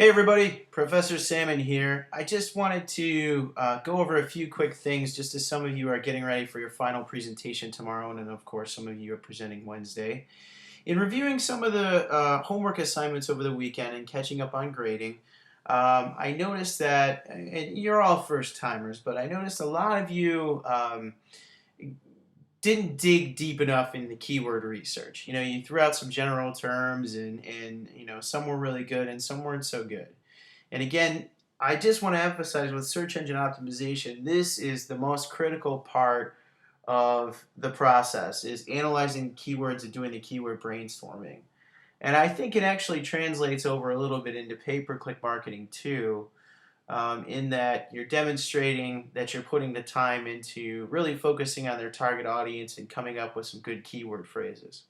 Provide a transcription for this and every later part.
Hey everybody, Professor Salmon here. I just wanted to go over a few quick things just as some of you are getting ready for your final presentation tomorrow, and then of course some of you are presenting Wednesday. In reviewing some of the homework assignments over the weekend and catching up on grading, I noticed that, and you're all first timers, but I noticed a lot of you didn't dig deep enough in the keyword research. You threw out some general terms and some were really good and some weren't so good. And again, I just want to emphasize with search engine optimization, this is the most critical part of the process, is analyzing keywords and doing the keyword brainstorming. And I think it actually translates over a little bit into pay-per-click marketing too, in that you're demonstrating that you're putting the time into really focusing on their target audience and coming up with some good keyword phrases.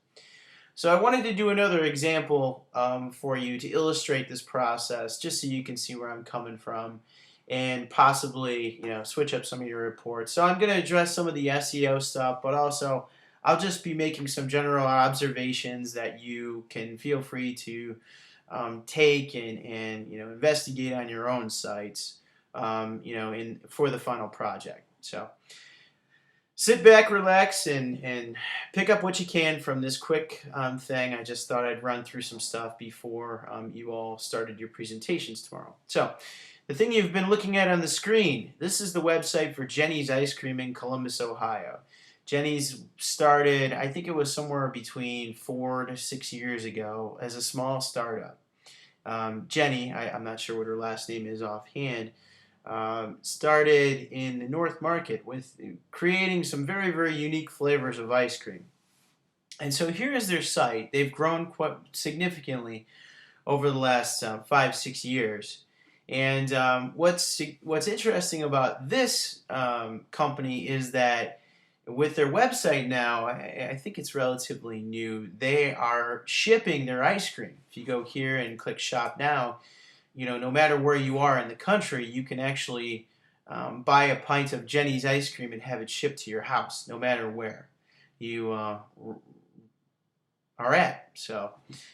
So I wanted to do another example for you to illustrate this process, just so you can see where I'm coming from and possibly switch up some of your reports. So I'm going to address some of the SEO stuff, but also I'll just be making some general observations that you can feel free to take and investigate on your own sites for the final project. So sit back, relax, and pick up what you can from this quick thing. I just thought I'd run through some stuff before you all started your presentations tomorrow. So the thing you've been looking at on the screen, this is the website for Jenny's Ice Cream in Columbus, Ohio. Jenny's started, I think it was somewhere between 4 to 6 years ago as a small startup. Jenny, I'm not sure what her last name is offhand, started in the North Market with creating some very, very unique flavors of ice cream. And so here is their site. They've grown quite significantly over the last 5, 6 years. And what's interesting about this company is that with their website now, I think it's relatively new, they are shipping their ice cream. If you go here and click shop now, no matter where you are in the country, you can actually buy a pint of Jenny's ice cream and have it shipped to your house, no matter where you are at. So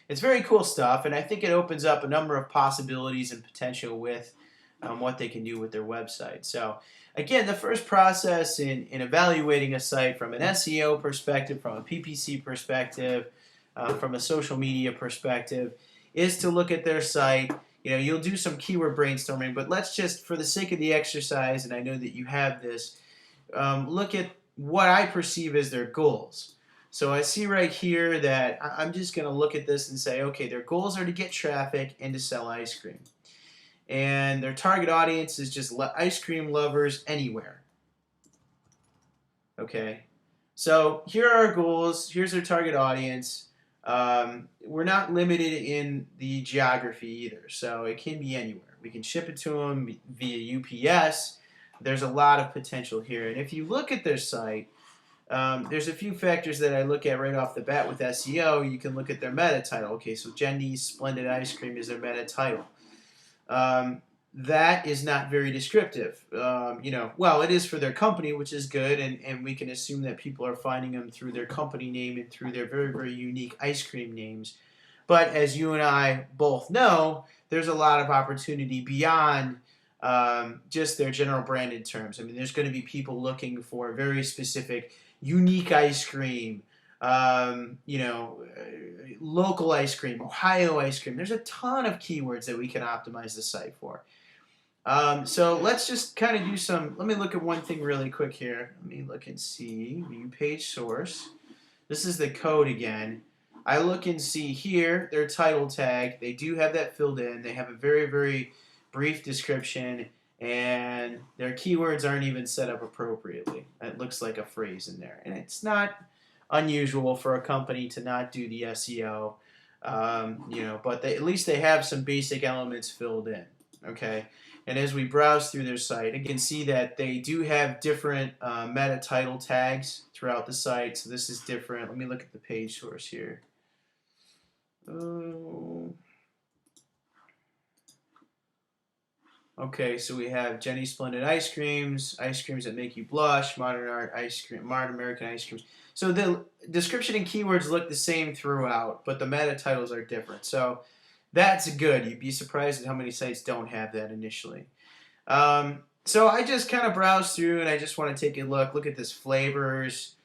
it's very cool stuff, and I think it opens up a number of possibilities and potential with what they can do with their website. So again, the first process in evaluating a site from an SEO perspective, from a PPC perspective, from a social media perspective, is to look at their site. You'll do some keyword brainstorming, but let's just, for the sake of the exercise, and I know that you have this, look at what I perceive as their goals. So I see right here that I'm just going to look at this and say, okay, their goals are to get traffic and to sell ice cream. And their target audience is just ice cream lovers anywhere. Okay, so here are our goals. Here's our target audience. We're not limited in the geography either, so it can be anywhere. We can ship it to them via UPS. There's a lot of potential here. And if you look at their site, there's a few factors that I look at right off the bat with SEO. You can look at their meta title. Okay, so Jenny's Splendid Ice Cream is their meta title. That is not very descriptive. Well, it is for their company, which is good, and we can assume that people are finding them through their company name and through their very, very unique ice cream names. But as you and I both know, there's a lot of opportunity beyond just their general branded terms. I mean, there's going to be people looking for very specific, unique ice cream, local ice cream, Ohio ice cream. There's a ton of keywords that we can optimize the site for. So let's just kind of do let me look at one thing really quick here. Let me look and see, view page source. This is the code again. I look and see here, their title tag. They do have that filled in. They have a very, very brief description, and their keywords aren't even set up appropriately. It looks like a phrase in there. And it's not unusual for a company to not do the SEO, but at least they have some basic elements filled in. Okay, and as we browse through their site, you can see that they do have different meta title tags throughout the site. So this is different. Let me look at the page source here. Okay, so we have Jenny's Splendid Ice Creams that make you blush, modern art ice cream, modern American ice creams. So the description and keywords look the same throughout, but the meta titles are different. So That's good. You'd be surprised at how many sites don't have that initially. So I just kind of browse through and I just want to take a look at this flavors,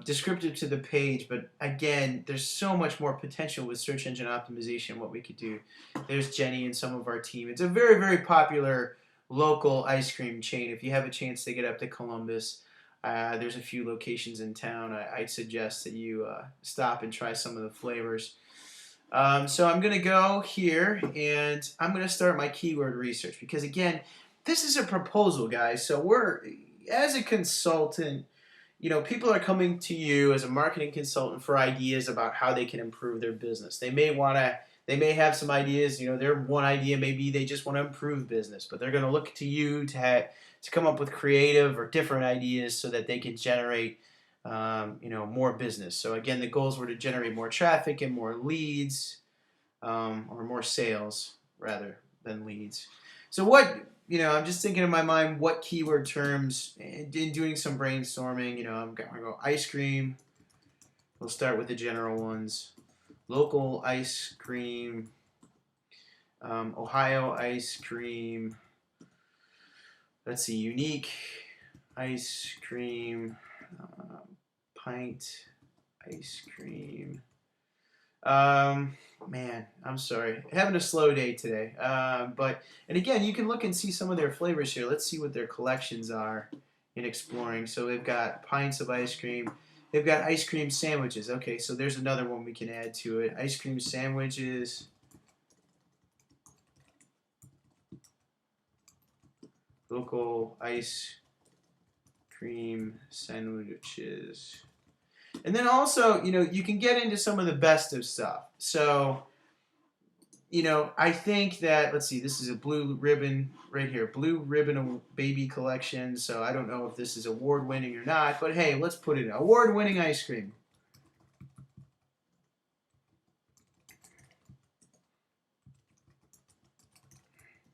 descriptive to the page. But again, there's so much more potential with search engine optimization, what we could do. There's Jenny and some of our team. It's a very, very popular local ice cream chain. If you have a chance to get up to Columbus, there's a few locations in town. I'd suggest that you stop and try some of the flavors. So I'm going to go here and I'm going to start my keyword research because again, this is a proposal, guys. So we're, as a consultant, people are coming to you as a marketing consultant for ideas about how they can improve their business. They may have some ideas, their one idea maybe they just want to improve business, but they're going to look to you to come up with creative or different ideas so that they can generate more business. So again, the goals were to generate more traffic and more leads, or more sales rather than leads. So I'm just thinking in my mind what keyword terms, and in doing some brainstorming, I'm going to go ice cream. We'll start with the general ones. Local ice cream, Ohio ice cream. Let's see, unique ice cream, pint ice cream. Man, I'm sorry. Having a slow day today. And again, you can look and see some of their flavors here. Let's see what their collections are in exploring. So they've got pints of ice cream. They've got ice cream sandwiches. Okay, so there's another one we can add to it. Ice cream sandwiches. Local ice cream sandwiches. And then also, you can get into some of the best of stuff. So, I think that, let's see, this is a blue ribbon right here. Blue ribbon baby collection. So I don't know if this is award-winning or not. But hey, let's put it in. Award-winning ice cream.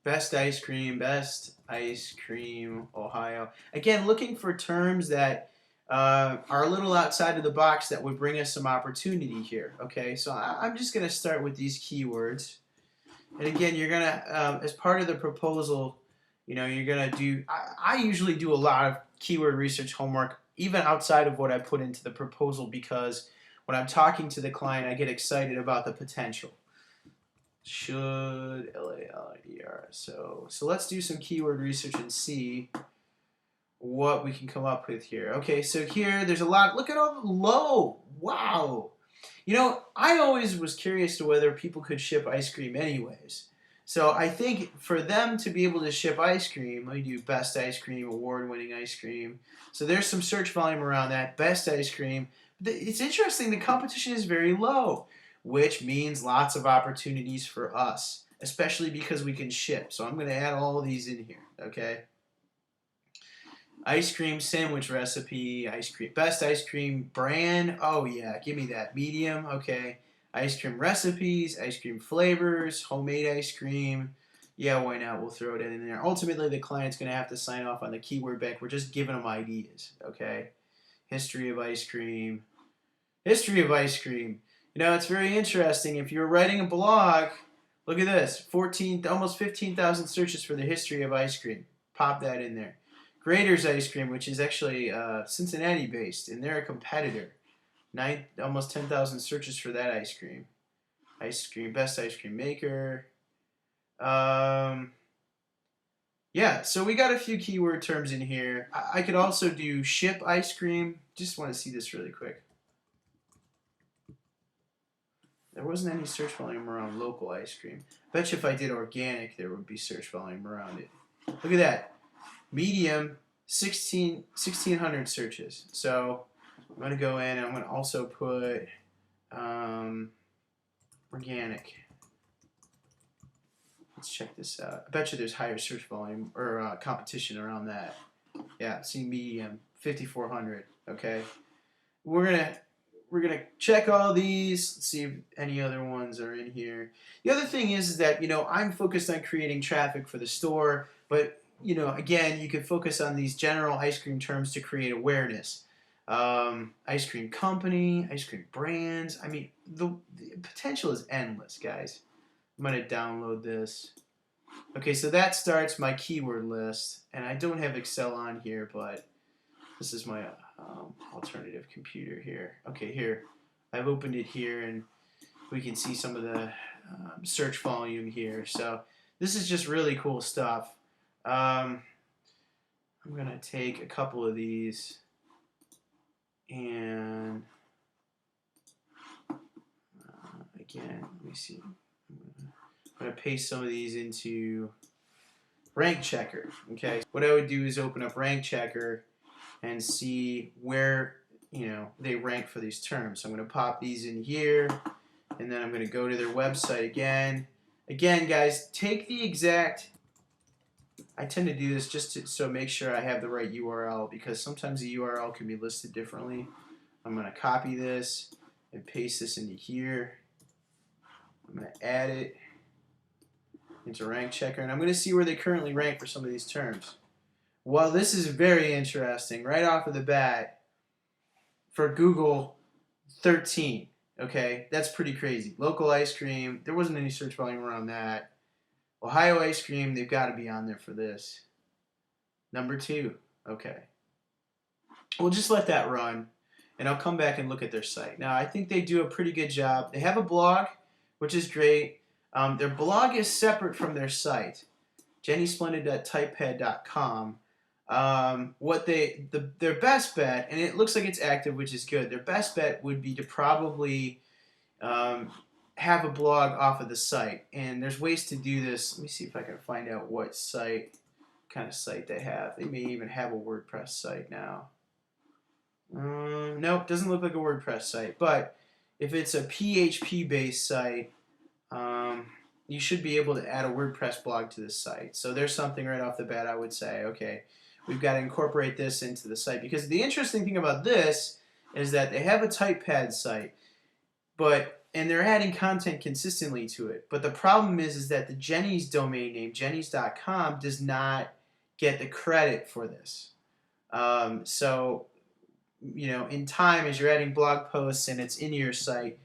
Best ice cream, Ohio. Again, looking for terms that are a little outside of the box that would bring us some opportunity here. Okay, so I'm just going to start with these keywords. And again, you're going to, as part of the proposal, you're going to do, I usually do a lot of keyword research homework, even outside of what I put into the proposal, because when I'm talking to the client, I get excited about the potential. Should LALER. So let's do some keyword research and see what we can come up with here. Okay, so here there's a lot. Look at all the low. Wow. I always was curious to whether people could ship ice cream anyways. So I think for them to be able to ship ice cream, let me do best ice cream, award-winning ice cream. So there's some search volume around that. Best ice cream. It's interesting, the competition is very low, which means lots of opportunities for us, especially because we can ship. So I'm going to add all of these in here, okay? Ice cream sandwich recipe, best ice cream brand. Oh yeah, give me that. Medium, okay. Ice cream recipes, ice cream flavors, homemade ice cream. Yeah, why not? We'll throw it in there. Ultimately, the client's going to have to sign off on the keyword bank. We're just giving them ideas, okay? History of ice cream. History of ice cream. It's very interesting. If you're writing a blog, look at this. Almost 15,000 searches for the history of ice cream. Pop that in there. Grader's Ice Cream, which is actually Cincinnati-based, and they're a competitor. Almost 10,000 searches for that ice cream. Best ice cream maker. Yeah, so we got a few keyword terms in here. I could also do ship ice cream. Just want to see this really quick. There wasn't any search volume around local ice cream. Bet you if I did organic, there would be search volume around it. Look at that. Medium, 1,600 searches. So I'm going to go in and I'm going to also put organic. Let's check this out. I bet you there's higher search volume or competition around that. Yeah, see medium, 5,400. Okay, we're gonna check all these. Let's see if any other ones are in here. The other thing is that I'm focused on creating traffic for the store, but again, you can focus on these general ice cream terms to create awareness. Ice cream company, ice cream brands. I mean, the potential is endless, guys. I'm going to download this. Okay, so that starts my keyword list, and I don't have Excel on here, but this is my alternative computer here. Okay, here. I've opened it here, and we can see some of the search volume here. So this is just really cool stuff. I'm going to take a couple of these and again, let me see. I'm going to paste some of these into Rank Checker. Okay, what I would do is open up Rank Checker and see where they rank for these terms. So I'm going to pop these in here, and then I'm going to go to their website again. Again, guys, take the exact. I tend to do this just to so make sure I have the right URL, because sometimes the URL can be listed differently. I'm going to copy this and paste this into here. I'm going to add it into Rank Checker, and I'm going to see where they currently rank for some of these terms. Well, this is very interesting. Right off of the bat, for Google, 13. Okay, that's pretty crazy. Local ice cream, there wasn't any search volume around that. Ohio ice cream, they've got to be on there for this. Number 2. Okay. We'll just let that run, and I'll come back and look at their site. Now, I think they do a pretty good job. They have a blog, which is great. Their blog is separate from their site, jennysplendid.typepad.com. Their best bet, and it looks like it's active, which is good. Their best bet would be to probably have a blog off of the site, and there's ways to do this. Let me see if I can find out what kind of site they have. They may even have a WordPress site now. Nope, doesn't look like a WordPress site. But if it's a PHP-based site, you should be able to add a WordPress blog to this site. So there's something right off the bat I would say, okay, we've got to incorporate this into the site. Because the interesting thing about this is that they have a TypePad site, and they're adding content consistently to it. But the problem is that the Jenny's domain name, jennys.com, does not get the credit for this. So, in time, as you're adding blog posts and it's in your site,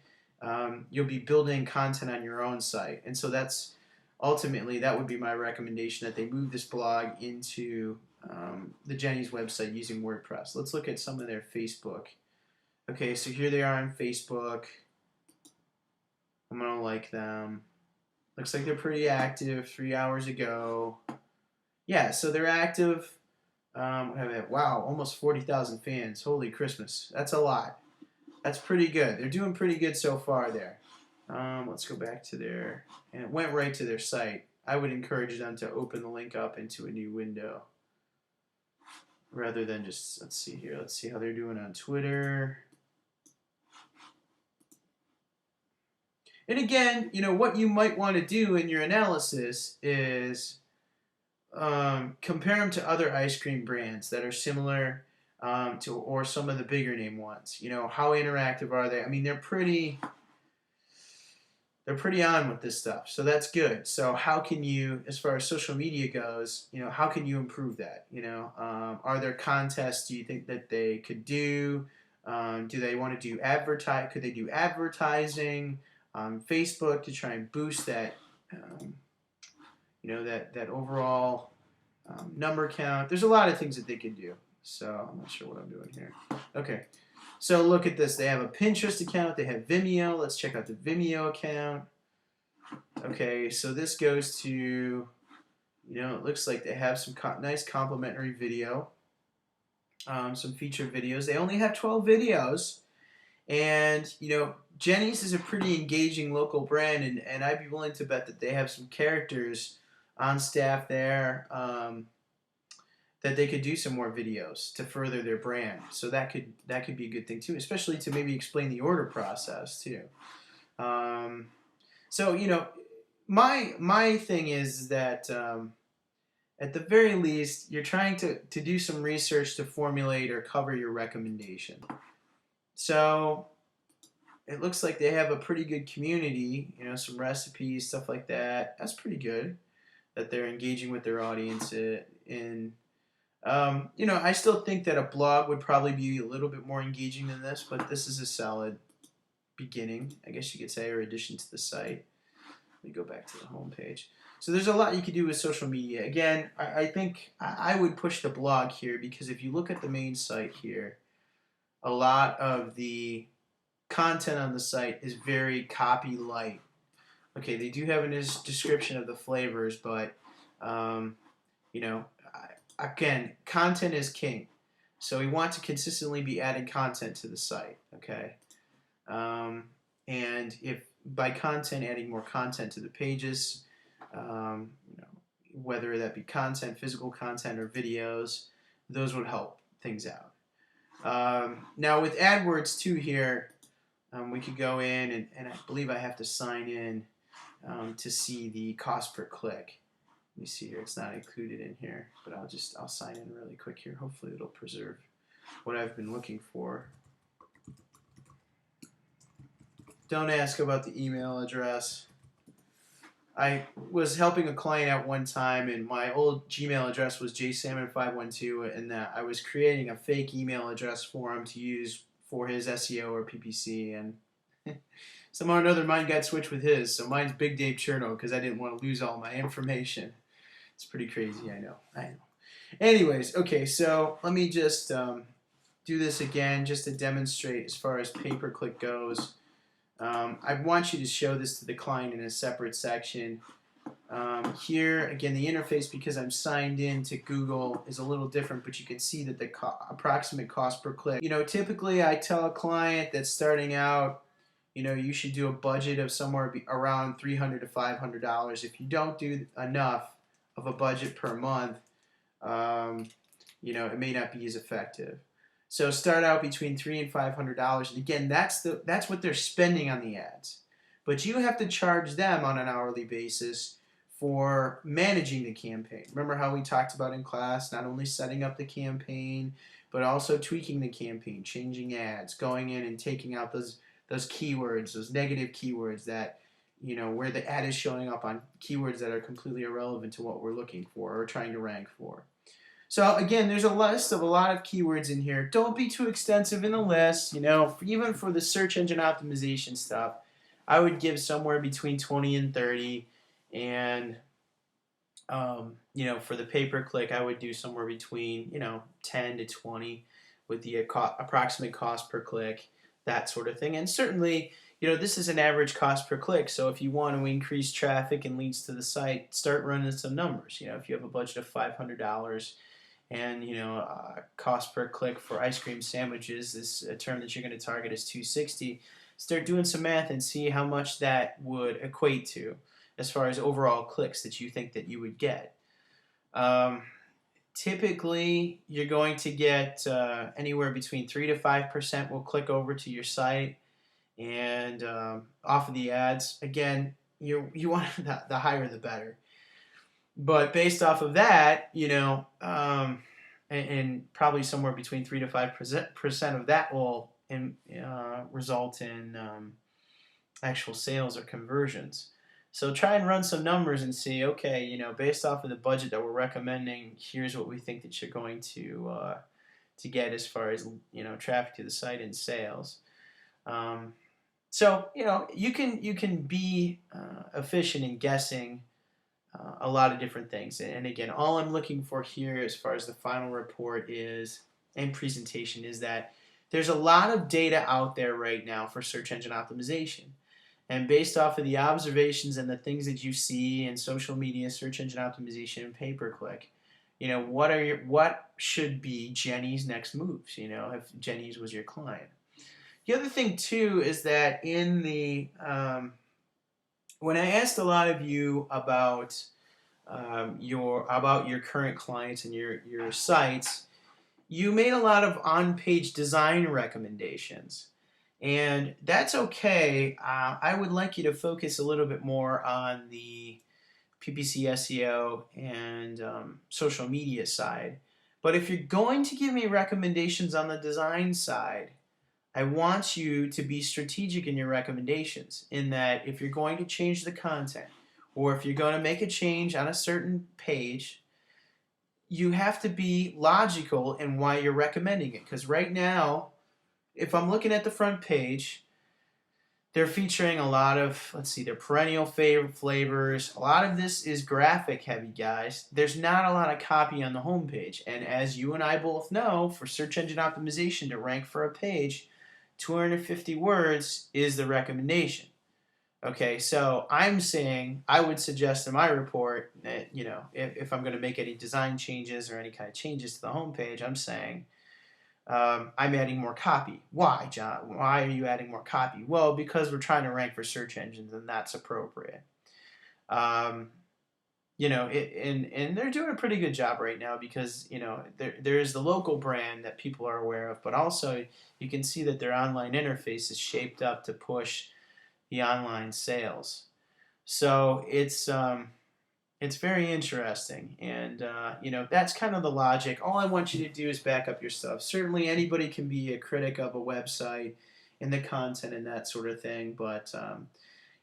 you'll be building content on your own site. And so that would be my recommendation, that they move this blog into the Jenny's website using WordPress. Let's look at some of their Facebook. Okay, so here they are on Facebook. I'm going to like them. Looks like they're pretty active 3 hours ago. Yeah, so they're active. Wow, almost 40,000 fans. Holy Christmas. That's a lot. That's pretty good. They're doing pretty good so far there. Let's go back to and it went right to their site. I would encourage them to open the link up into a new window rather than just, let's see here. Let's see how they're doing on Twitter. And again, what you might want to do in your analysis is compare them to other ice cream brands that are similar or some of the bigger name ones. How interactive are they? I mean, they're pretty on with this stuff, so that's good. So how can you, as far as social media goes, how can you improve that? Are there contests do you think that they could do? Do they want to do advertise? Could they do advertising on Facebook to try and boost that, that overall number count? There's a lot of things that they could do. So I'm not sure what I'm doing here. Okay, so look at this. They have a Pinterest account. They have Vimeo. Let's check out the Vimeo account. Okay, so this goes to, it looks like they have some nice complimentary video, some featured videos. They only have 12 videos, and Jenny's is a pretty engaging local brand, and I'd be willing to bet that they have some characters on staff there that they could do some more videos to further their brand. So that could be a good thing too, especially to maybe explain the order process too. So my thing is that at the very least you're trying to do some research to formulate or cover your recommendation. So it looks like they have a pretty good community, some recipes, stuff like that. That's pretty good that they're engaging with their audience I still think that a blog would probably be a little bit more engaging than this, but this is a solid beginning, I guess you could say, or addition to the site. Let me go back to the home page. So there's a lot you can do with social media. Again, I think I would push the blog here, because if you look at the main site here, a lot of the content on the site is very copy light. Okay, they do have a description of the flavors, but um, you know, again, content is king. So we want to consistently be adding content to the site. Okay, and if by content, adding more content to the pages, you know, whether that be content, physical content, or videos, those would help things out. Now with AdWords too here, we could go in and I believe I have to sign in to see the cost per click. Let me see here, it's not included in here, but I'll sign in really quick here. Hopefully it'll preserve what I've been looking for. Don't ask about the email address. I was helping a client out one time, and my old Gmail address was jsalmon512, and I was creating a fake email address for him to use for his SEO or PPC, and somehow or another mine got switched with his, so mine's Big Dave Cherno because I didn't want to lose all my information. It's pretty crazy, I know. Anyways, okay, so let me just do this again just to demonstrate as far as pay-per-click goes. I want you to show this to the client in a separate section. Here, again, the interface, because I'm signed in to Google, is a little different, but you can see that the approximate cost per click. You know, typically I tell a client that's starting out, you know, you should do a budget of somewhere around $300 to $500. If you don't do enough of a budget per month, you know, it may not be as effective. So start out between $300 and $500, and again, that's what they're spending on the ads. But you have to charge them on an hourly basis for managing the campaign. Remember how we talked about in class, not only setting up the campaign, but also tweaking the campaign, changing ads, going in and taking out those keywords, those negative keywords that, you know, where the ad is showing up on keywords that are completely irrelevant to what we're looking for or trying to rank for. So again, there's a list of a lot of keywords in here. Don't be too extensive in the list. You know, even for the search engine optimization stuff, I would give somewhere between 20 and 30. And, you know, for the pay-per-click, I would do somewhere between, you know, 10 to 20 with the approximate cost per click, that sort of thing. And certainly, you know, this is an average cost per click. So if you want to increase traffic and leads to the site, start running some numbers. You know, if you have a budget of $500, and, you know, cost per click for ice cream sandwiches, this a term that you're going to target is $260. Start doing some math and see how much that would equate to as far as overall clicks that you think that you would get. Typically, you're going to get anywhere between 3 to 5% will click over to your site, and off of the ads. Again, you want the higher the better. But based off of that, you know, and probably somewhere between 3 to 5% of that will result in actual sales or conversions. So try and run some numbers and see, okay, you know, based off of the budget that we're recommending, here's what we think that you're going to get as far as, you know, traffic to the site and sales. So, you know, you can be efficient in guessing a lot of different things. And again, all I'm looking for here as far as the final report is and presentation is that there's a lot of data out there right now for search engine optimization. And based off of the observations and the things that you see in social media, search engine optimization, and pay-per-click, you know, what should be Jenny's next moves, you know, if Jenny's was your client. The other thing too is that in the when I asked a lot of you about your current clients and your sites, you made a lot of on-page design recommendations, and that's okay. I would like you to focus a little bit more on the PPC SEO and social media side. But if you're going to give me recommendations on the design side, I want you to be strategic in your recommendations, in that if you're going to change the content or if you're going to make a change on a certain page, you have to be logical in why you're recommending it. Because right now, if I'm looking at the front page, They're featuring a lot of, let's see, their perennial favorite flavors. A lot of this is graphic heavy, guys. There's not a lot of copy on the homepage. And as you and I both know, for search engine optimization to rank for a page, 250 words is the recommendation. Okay, so I'm saying I would suggest in my report that, if I'm going to make any design changes or any kind of changes to the homepage, I'm saying I'm adding more copy. Why, John? Why are you adding more copy? Well, because we're trying to rank for search engines, and that's appropriate. Um, and they're doing a pretty good job right now because there's the local brand that people are aware of, but also you can see that their online interface is shaped up to push the online sales. So it's very interesting, and that's kind of the logic. All I want you to do is back up your stuff. Certainly, anybody can be a critic of a website and the content and that sort of thing, but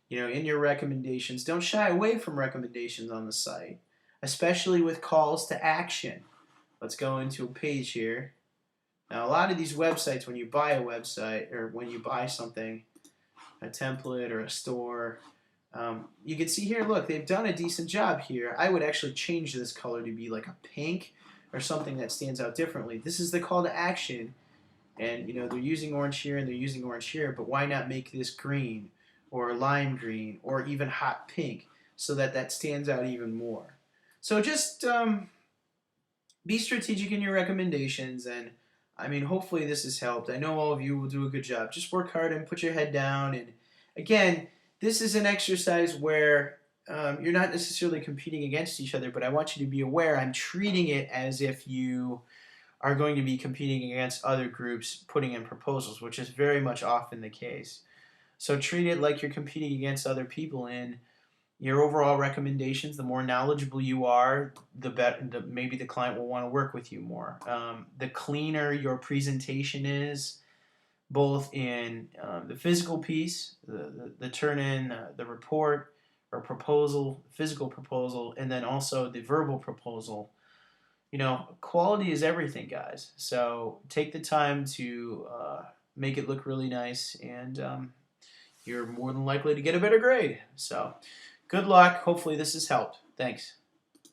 in your recommendations, don't shy away from recommendations on the site, especially with calls to action. Let's go into a page here. Now, a lot of these websites, when you buy a website or when you buy something, a template or a store, you can see here, look, they've done a decent job here. I would actually change this color to be like a pink or something that stands out differently. This is the call to action, and they're using orange here and they're using orange here, but why not make this green or lime green or even hot pink so that that stands out even more? So just be strategic in your recommendations, and I mean, hopefully this has helped. I know all of you will do a good job. Just work hard and put your head down. And again, this is an exercise where you're not necessarily competing against each other, but I want you to be aware I'm treating it as if you are going to be competing against other groups putting in proposals, which is very much often the case. So treat it like you're competing against other people in your overall recommendations. The more knowledgeable you are, the better. Maybe the client will want to work with you more. The cleaner your presentation is, both in the physical piece, the turn in, the report or proposal, physical proposal, and then also the verbal proposal. Quality is everything, guys. So take the time to make it look really nice, and you're more than likely to get a better grade. So good luck. Hopefully this has helped. Thanks.